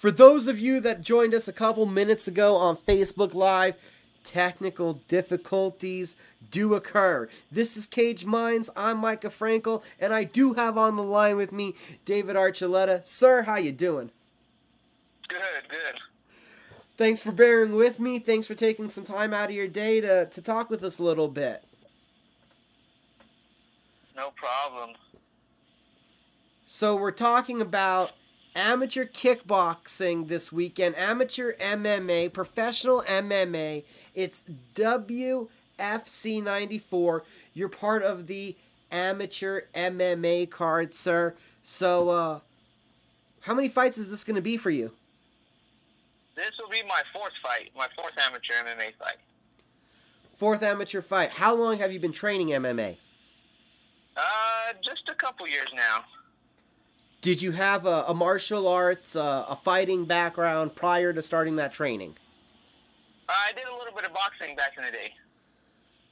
For those of you that joined us a couple minutes ago on Facebook Live, technical difficulties do occur. This is Cage Minds. I'm Micah Frankel, and I do have on the line with me David Archuleta. Sir, how you doing? Good. Thanks for bearing with me. Thanks for taking some time out of your day to talk with us a little bit. No problem. So we're talking about amateur kickboxing this weekend, amateur MMA, professional MMA. It's WFC 94. You're part of the amateur MMA card, sir. So, how many fights is this going to be for you? This will be my fourth amateur MMA fight. Fourth amateur fight. How long have you been training MMA? Just a couple years now. Did you have a martial arts, a fighting background prior to starting that training? I did a little bit of boxing back in the day.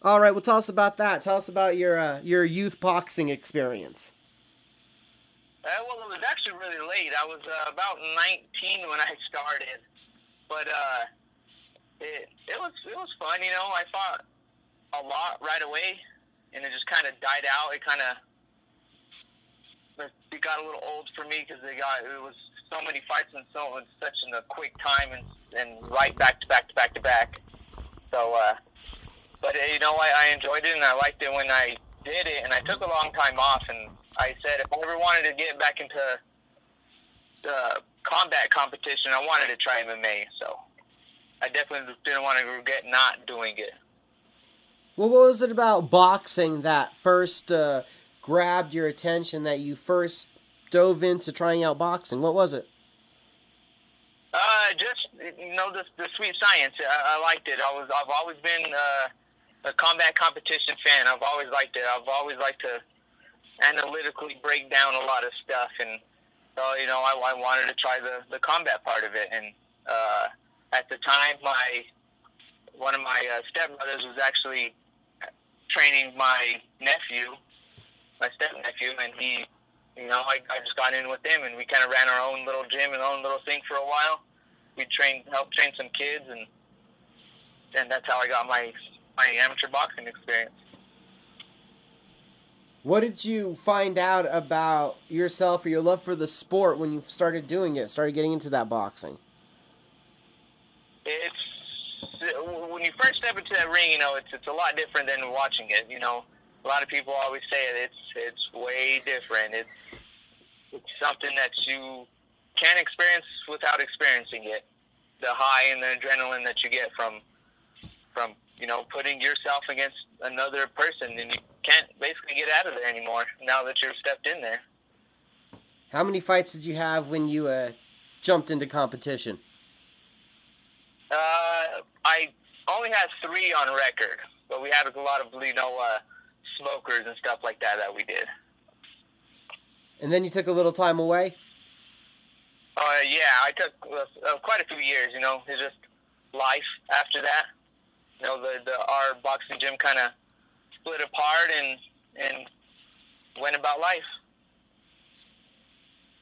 All right, well, tell us about that. Tell us about your youth boxing experience. Well, it was actually really late. I was about 19 when I started, but it was fun. You know, I fought a lot right away, and it just kind of died out. It got a little old for me because it was so many fights in such a quick time and right back to back. So, but you know, I enjoyed it and I liked it when I did it, and I took a long time off, and I said if I ever wanted to get back into the combat competition, I wanted to try MMA. So I definitely didn't want to regret not doing it. Well, what was it about boxing that first grabbed your attention, that you first dove into trying out boxing? What was it? Just, you know, the sweet science. I liked it. I've always been a combat competition fan. I've always liked it. I've always liked to analytically break down a lot of stuff, and so, you know, I wanted to try the combat part of it. And at the time, one of my stepbrothers was actually training my step-nephew, and he, you know, I just got in with him, and we kind of ran our own little gym and own little thing for a while. We helped train some kids, and that's how I got my amateur boxing experience. What did you find out about yourself or your love for the sport when you started doing it, started getting into that boxing? When you first step into that ring, you know, it's a lot different than watching it. You know, a lot of people always say it's way different. It's something that you can't experience without experiencing it. The high and the adrenaline that you get from you know, putting yourself against another person, and you can't basically get out of there anymore now that you've stepped in there. How many fights did you have when you jumped into competition? I only had 3 on record, but we had a lot of, you know, smokers and stuff like that we did. And then you took a little time away? Yeah, I took quite a few years, you know. It's just life after that. You know, our boxing gym kind of split apart and went about life.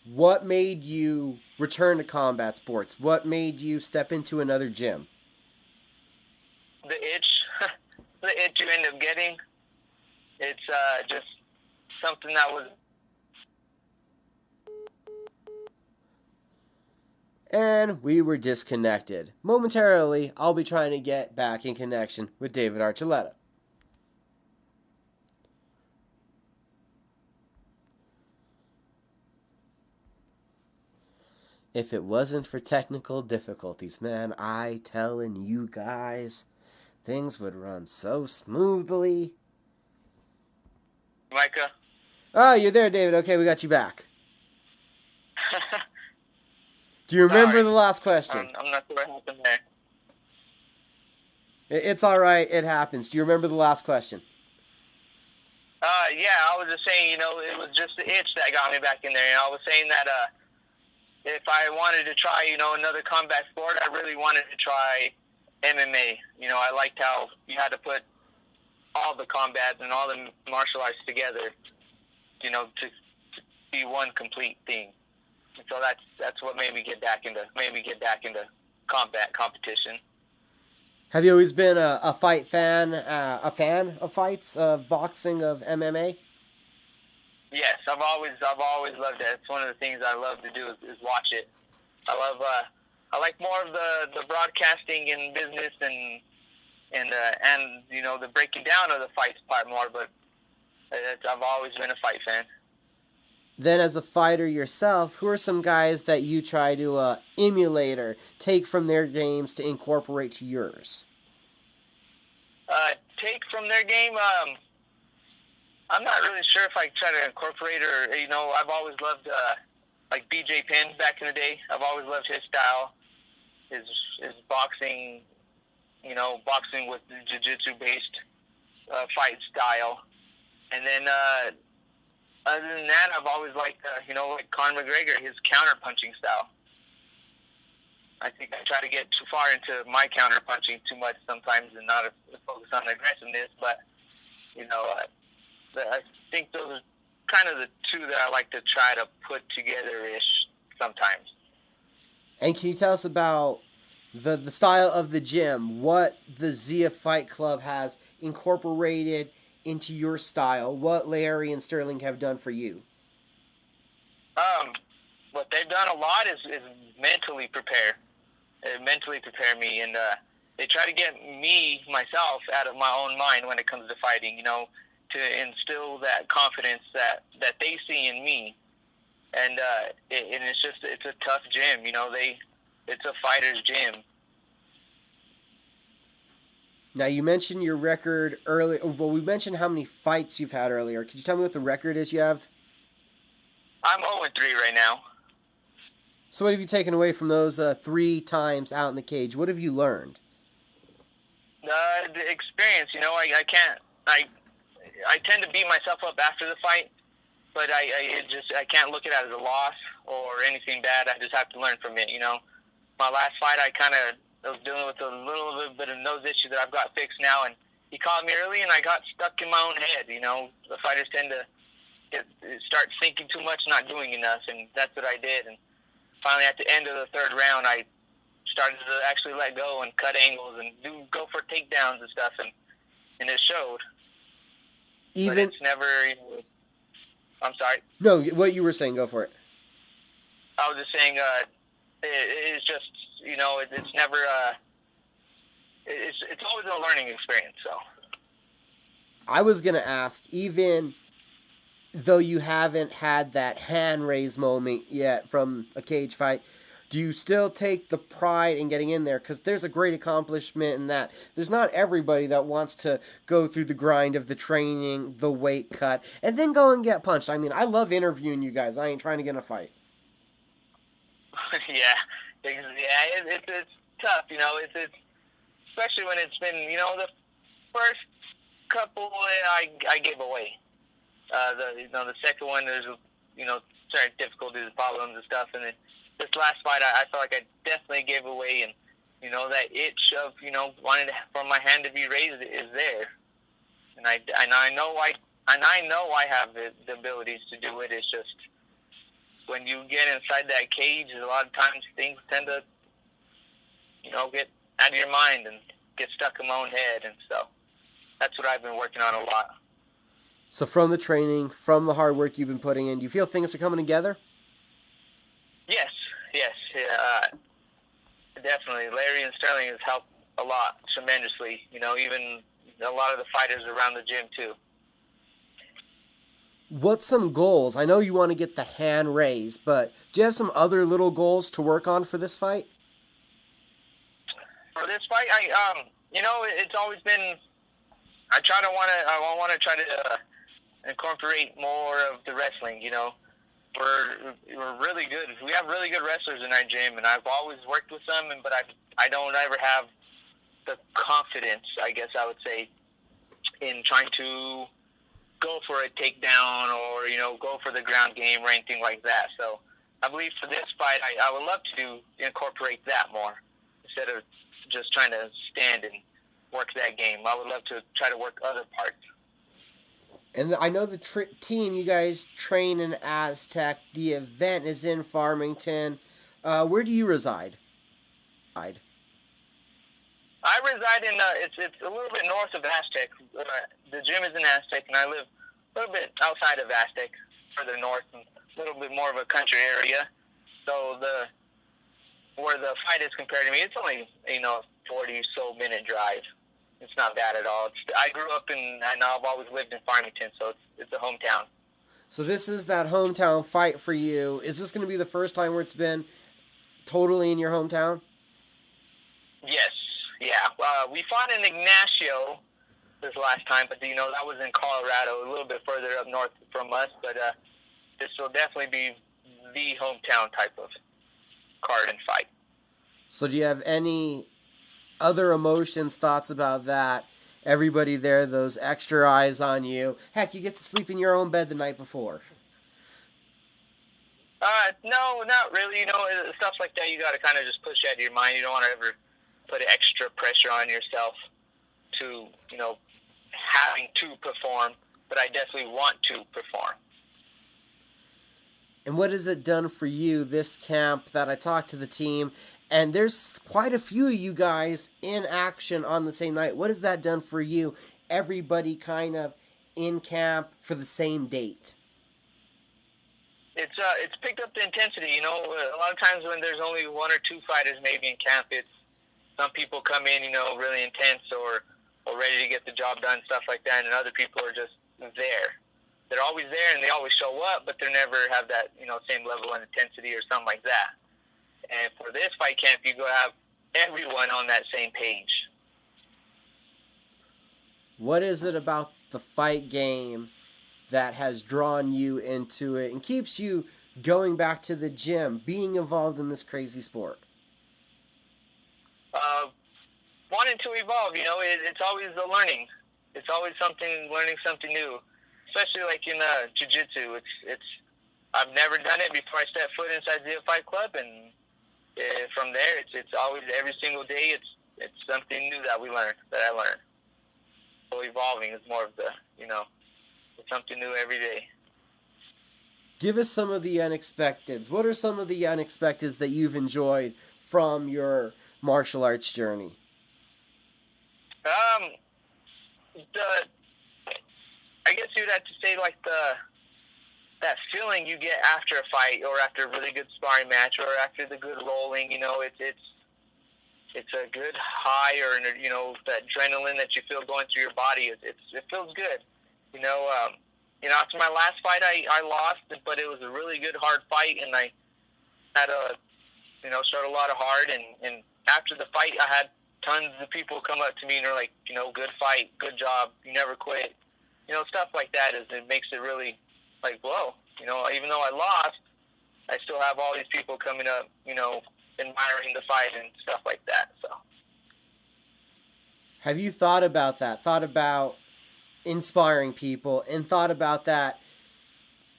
What made you return to combat sports? What made you step into another gym? The itch. The itch you end up getting. It's just something that was... And we were disconnected. Momentarily, I'll be trying to get back in connection with David Archuleta. If it wasn't for technical difficulties, man, I telling you guys, things would run so smoothly. Micah? Oh, you're there, David. Okay, we got you back. Do you remember the last question? I'm not sure what happened there. It's all right. It happens. Do you remember the last question? Yeah, I was just saying, you know, it was just the itch that got me back in there. And I was saying that if I wanted to try, you know, another combat sport, I really wanted to try MMA. You know, I liked how you had to put all the combats and all the martial arts together, you know, to be one complete thing. So that's what made me get back into combat competition. Have you always been a fight fan, a fan of fights, of boxing, of MMA? Yes, I've always loved it. It's one of the things I love to do is watch it. I like more of the broadcasting and business and the breaking down of the fights part more. But I've always been a fight fan. Then, as a fighter yourself, who are some guys that you try to emulate or take from their games to incorporate to yours? Take from their game. I'm not really sure if I try to incorporate or I've always loved like BJ Penn back in the day. I've always loved his style, his boxing, boxing with the jiu-jitsu based fight style, and then. Other than that, I've always liked, like Conor McGregor, his counter-punching style. I think I try to get too far into my counter-punching too much sometimes and not focus on aggressiveness, but, I think those are kind of the two that I like to try to put together-ish sometimes. And can you tell us about the style of the gym, what the Zia Fight Club has incorporated into your style, what Larry and Sterling have done for you? What they've done a lot is mentally prepare me, and they try to get myself out of my own mind when it comes to fighting, to instill that confidence that they see in me, and it's a tough gym, it's a fighter's gym. Now, you mentioned your record earlier. Well, we mentioned how many fights you've had earlier. Could you tell me what the record is you have? I'm 0-3 right now. So what have you taken away from those 3 times out in the cage? What have you learned? The experience, I tend to beat myself up after the fight, but I can't look at it as a loss or anything bad. I just have to learn from it, My last fight, I was dealing with a little bit of nose issue that I've got fixed now, and he called me early, and I got stuck in my own head. The fighters tend to start thinking too much, not doing enough, and that's what I did. And finally, at the end of the 3rd round, I started to actually let go and cut angles and go for takedowns and stuff, and it showed. But it's never. I'm sorry. No, what you were saying. Go for it. I was just saying. It's just. It's never. It's always a learning experience. So. I was gonna ask, even though you haven't had that hand raise moment yet from a cage fight, do you still take the pride in getting in there? Because there's a great accomplishment in that. There's not everybody that wants to go through the grind of the training, the weight cut, and then go and get punched. I mean, I love interviewing you guys. I ain't trying to get in a fight. Yeah. It's tough, it's especially when it's been, the first couple I gave away. The second one there's certain difficulties, problems and stuff, and then this last fight I felt like I definitely gave away, and that itch of wanting for my hand to be raised is there, and I know I have the abilities to do it. It's just when you get inside that cage, a lot of times things tend to, get out of your mind and get stuck in my own head. And so that's what I've been working on a lot. So from the training, from the hard work you've been putting in, do you feel things are coming together? Yes. Definitely. Larry and Sterling has helped a lot, tremendously. Even a lot of the fighters around the gym, too. What's some goals? I know you want to get the hand raised, but do you have some other little goals to work on for this fight? For this fight, it's always been. I want to try to incorporate more of the wrestling. We're really good. We have really good wrestlers in our gym, and I've always worked with them. But I don't ever have the confidence, I guess I would say, in trying to go for a takedown or, go for the ground game or anything like that. So I believe for this fight, I would love to incorporate that more instead of just trying to stand and work that game. I would love to try to work other parts. And I know the team you guys train in Aztec. The event is in Farmington. Where do you reside? I reside in it's a little bit north of Aztec. The gym is in Aztec, and I live a little bit outside of Aztec, further north, and a little bit more of a country area. So where the fight is compared to me, it's only 40-so-minute drive. It's not bad at all. I grew up and I've always lived in Farmington, so it's a hometown. So this is that hometown fight for you. Is this going to be the first time where it's been totally in your hometown? Yes, yeah. We fought in Ignacio this last time, but that was in Colorado, a little bit further up north from us. But this will definitely be the hometown type of card and fight. So do you have any other emotions, thoughts about that? Everybody there, those extra eyes on you. Heck, you get to sleep in your own bed the night before. No, not really. Stuff like that you got to kind of just push out of your mind. You don't want to ever put extra pressure on yourself to, having to perform, but I definitely want to perform. And what has it done for you, this camp that I talked to the team, and there's quite a few of you guys in action on the same night. What has that done for you? Everybody kind of in camp for the same date. It's picked up the intensity. A lot of times when there's only one or two fighters maybe in camp, it's some people come in, really intense or ready to get the job done, stuff like that, and other people are just there. They're always there and they always show up, but they never have that, same level of intensity or something like that. And for this fight camp, you go have everyone on that same page. What is it about the fight game that has drawn you into it and keeps you going back to the gym, being involved in this crazy sport? Wanting to evolve, it's always a learning. It's always learning something new. Especially like in jiu-jitsu, I've never done it before I step foot inside Zia Fight Club, and from there, it's always every single day. It's something new that I learn. So evolving is more of the it's something new every day. Give us some of the unexpecteds. What are some of the unexpecteds that you've enjoyed from your martial arts journey? I guess you'd have to say like that feeling you get after a fight or after a really good sparring match or after the good rolling. It's a good high or that adrenaline that you feel going through your body. It feels good. After my last fight, I lost, but it was a really good hard fight, and I had showed a lot of heart. And after the fight, I had tons of people come up to me and they're like, good fight, good job, you never quit. Stuff like that it makes it really like, whoa, even though I lost, I still have all these people coming up, admiring the fight and stuff like that. So, have you thought about that? Thought about inspiring people and thought about that?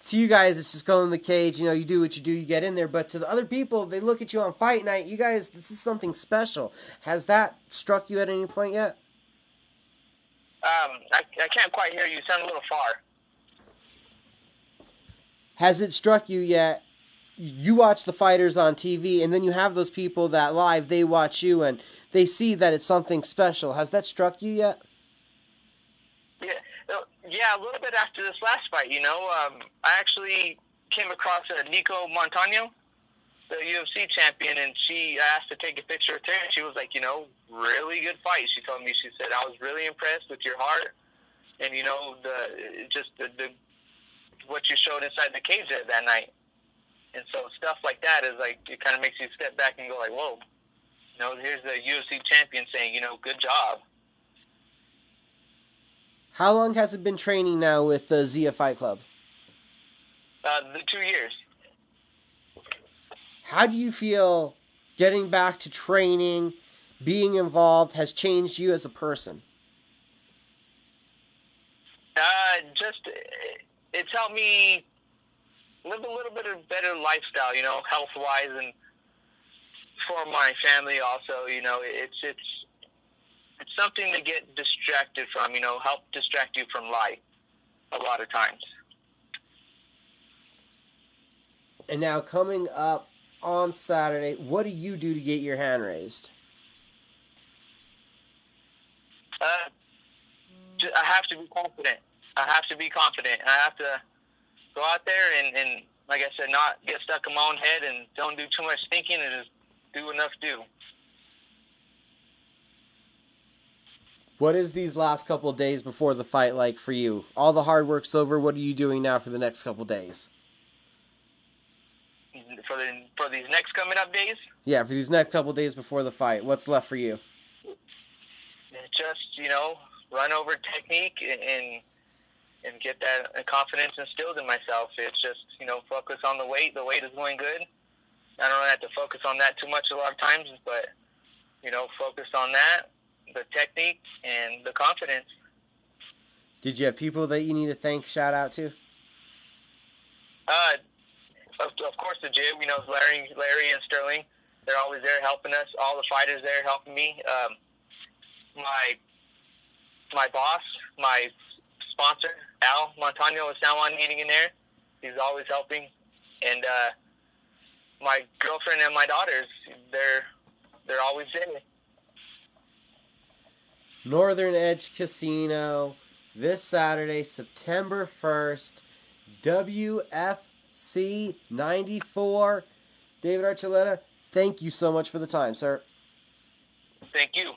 To you guys, it's just go in the cage, you do what you do, you get in there. But to the other people, they look at you on fight night, you guys, this is something special. Has that struck you at any point yet? I can't quite hear you. You sound a little far. Has it struck you yet? You watch the fighters on TV, and then you have those people that live, they watch you, and they see that it's something special. Has that struck you yet? Yeah, a little bit after this last fight, I actually came across Nico Montano, the UFC champion, and she asked to take a picture with her, and she was like, really good fight. She told me, she said, I was really impressed with your heart, and, the what you showed inside the cage that night. And so stuff like that is like, it kind of makes you step back and go like, whoa, here's the UFC champion saying, good job. How long has it been training now with the Zia Fight Club? The 2 years. How do you feel getting back to training, being involved, has changed you as a person? It's helped me live a little bit of better lifestyle, health-wise, and for my family also. It's something to get distracted from, help distract you from life. a lot of times. And now coming up on Saturday, what do you do to get your hand raised? I have to be confident. I have to go out there and like I said, not get stuck in my own head and don't do too much thinking and just do enough do. What is these last couple of days before the fight like for you? All the hard work's over. What are you doing now for the next couple of days? For these next coming up days? Yeah, for these next couple of days before the fight. What's left for you? Just, run over technique and get that confidence instilled in myself. It's just, focus on the weight. The weight is going good. I don't have to focus on that too much a lot of times, but, focus on that, the technique, and the confidence. Did you have people that you need to thank, shout out to? Of course, the gym, Larry and Sterling, they're always there helping us. All the fighters there helping me. My boss, my sponsor, Al Montano with San Juan Eating in there. He's always helping. And my girlfriend and my daughters, they're always there. Northern Edge Casino, this Saturday, September 1st, WFC 94. David Archuleta, thank you so much for the time, sir. Thank you.